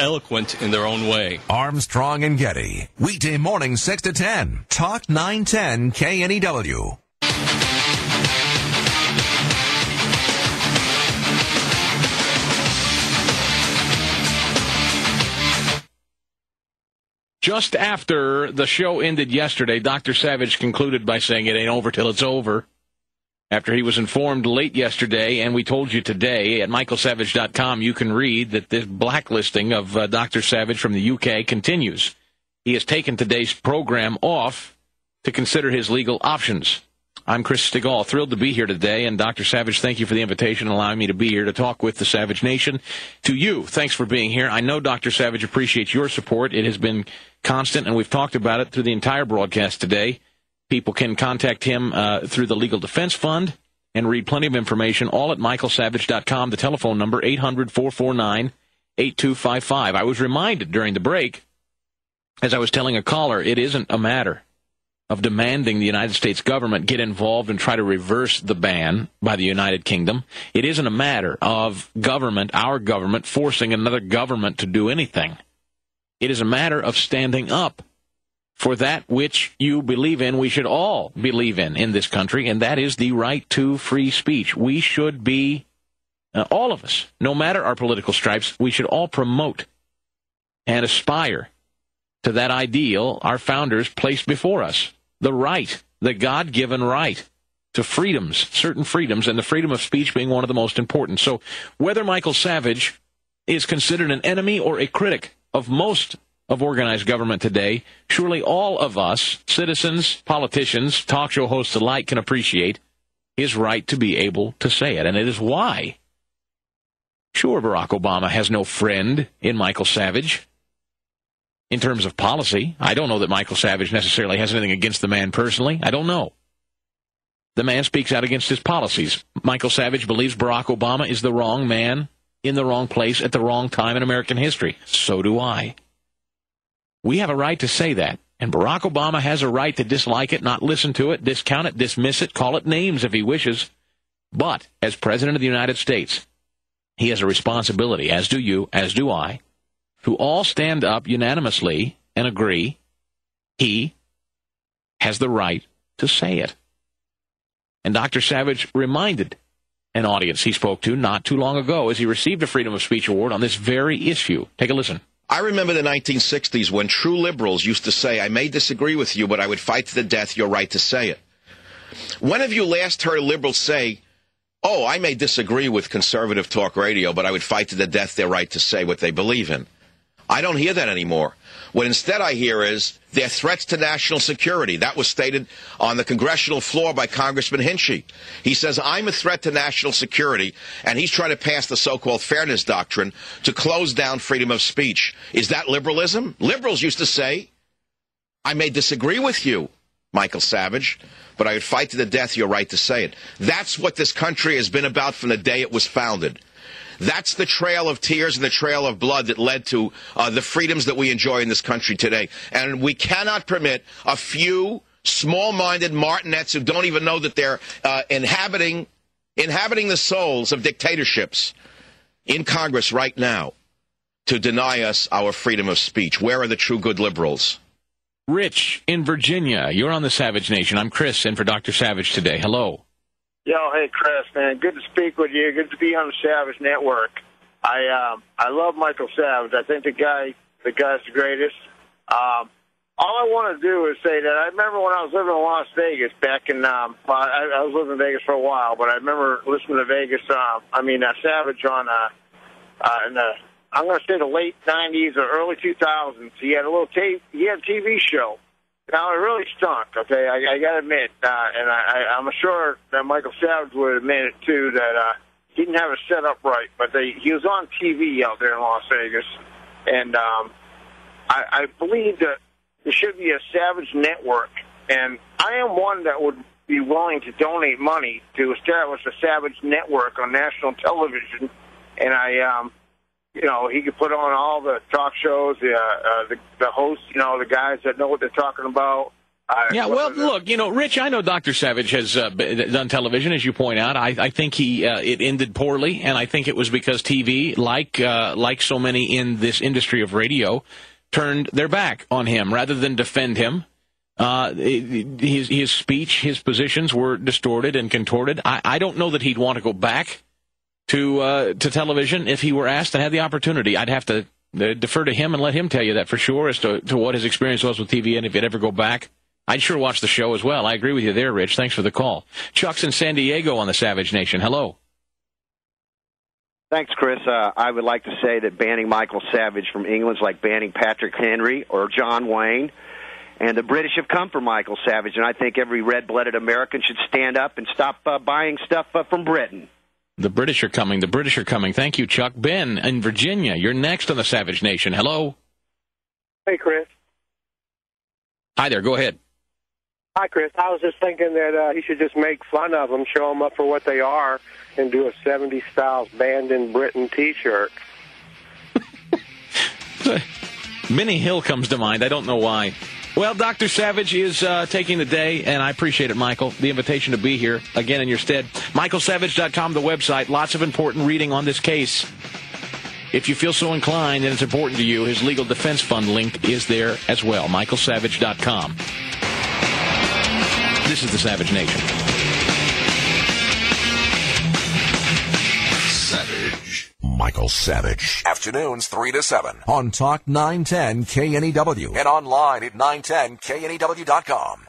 eloquent in their own way. Armstrong and Getty. Weekday morning 6 to 10. Talk 910 KNEW. Just after the show ended yesterday, Dr. Savage concluded by saying it ain't over till it's over. After he was informed late yesterday, and we told you today at michaelsavage.com, you can read that this blacklisting of Dr. Savage from the UK continues. He has taken today's program off to consider his legal options. I'm Chris Stigall, thrilled to be here today, and Dr. Savage, thank you for the invitation and allowing me to be here to talk with the Savage Nation. To you, thanks for being here. I know Dr. Savage appreciates your support. It has been constant, and we've talked about it through the entire broadcast today. People can contact him through the Legal Defense Fund and read plenty of information, all at michaelsavage.com. The telephone number, 800-449-8255. I was reminded during the break, as I was telling a caller, it isn't a matter of demanding the United States government get involved and try to reverse the ban by the United Kingdom. It isn't a matter of government, our government, forcing another government to do anything. It is a matter of standing up for that which you believe in, we should all believe in this country, and that is the right to free speech. We should be, all of us, no matter our political stripes, we should all promote and aspire to that ideal our founders placed before us, the right, the God-given right to freedoms, certain freedoms, and the freedom of speech being one of the most important. So whether Michael Savage is considered an enemy or a critic of most of organized government today, surely all of us, citizens, politicians, talk show hosts alike, can appreciate his right to be able to say it. And it is why, sure, Barack Obama has no friend in Michael Savage in terms of policy. I don't know that Michael Savage necessarily has anything against the man personally. I don't know. The man speaks out against his policies. Michael Savage believes Barack Obama is the wrong man in the wrong place at the wrong time in American history. So do I. We have a right to say that, and Barack Obama has a right to dislike it, not listen to it, discount it, dismiss it, call it names if he wishes. But as President of the United States, he has a responsibility, as do you, as do I, to all stand up unanimously and agree he has the right to say it. And Dr. Savage reminded an audience he spoke to not too long ago as he received a Freedom of Speech Award on this very issue. Take a listen. I remember the 1960s when true liberals used to say, I may disagree with you, but I would fight to the death your right to say it. When have you last heard liberals say, oh, I may disagree with conservative talk radio, but I would fight to the death their right to say what they believe in? I don't hear that anymore. What instead I hear is they're threats to national security. That was stated on the congressional floor by Congressman Hinchey. He says, I'm a threat to national security, and he's trying to pass the so-called fairness doctrine to close down freedom of speech. Is that liberalism? Liberals used to say, I may disagree with you, Michael Savage, but I would fight to the death your right to say it. That's what this country has been about from the day it was founded. That's the trail of tears and the trail of blood that led to the freedoms that we enjoy in this country today. And we cannot permit a few small-minded martinets who don't even know that they're inhabiting the souls of dictatorships in Congress right now to deny us our freedom of speech. Where are the true good liberals? Rich in Virginia, you're on the Savage Nation. I'm Chris, in for Dr. Savage today. Hello. Yo, hey, Chris, man. Good to speak with you. Good to be on the Savage Network. I love Michael Savage. I think the guy's the greatest. All I want to do is say that I remember when I was living in Las Vegas back in, I was living in Vegas for a while, but I remember listening to Savage on, I'm going to say the late 90s or early 2000s. He had a TV show. Now, it really stunk, okay? I got to admit, and I'm sure that Michael Savage would admit it, too, that he didn't have it set up right. But he was on TV out there in Las Vegas. And I believe that there should be a Savage Network. And I am one that would be willing to donate money to establish a Savage Network on national television. And he could put on all the talk shows, the hosts, the guys that know what they're talking about, Yeah, well, look, Rich, I know Dr. Savage has done television, as you point out. I think it ended poorly, and I think it was because TV, like so many in this industry of radio, turned their back on him rather than defend him. His speech, his positions were distorted and contorted. I don't know that he'd want to go back to television if he were asked and had the opportunity. I'd have to defer to him and let him tell you that for sure as to what his experience was with TV and if he'd ever go back. I'd sure watch the show as well. I agree with you there, Rich. Thanks for the call. Chuck's in San Diego on the Savage Nation. Hello. Thanks, Chris. I would like to say that banning Michael Savage from England is like banning Patrick Henry or John Wayne. And the British have come for Michael Savage, and I think every red-blooded American should stand up and stop buying stuff from Britain. The British are coming. The British are coming. Thank you, Chuck. Ben in Virginia, you're next on the Savage Nation. Hello. Hey, Chris. Hi there. Go ahead. Hi, Chris. I was just thinking that he should just make fun of them, show them up for what they are, and do a 70s style Banned in Britain T-shirt. Benny Hill comes to mind. I don't know why. Well, Dr. Savage is taking the day, and I appreciate it, Michael, the invitation to be here again in your stead. MichaelSavage.com, the website. Lots of important reading on this case. If you feel so inclined and it's important to you, his legal defense fund link is there as well. MichaelSavage.com. This is the Savage Nation. Savage. Michael Savage. Afternoons 3 to 7 on Talk 910 KNEW and online at 910KNEW.com.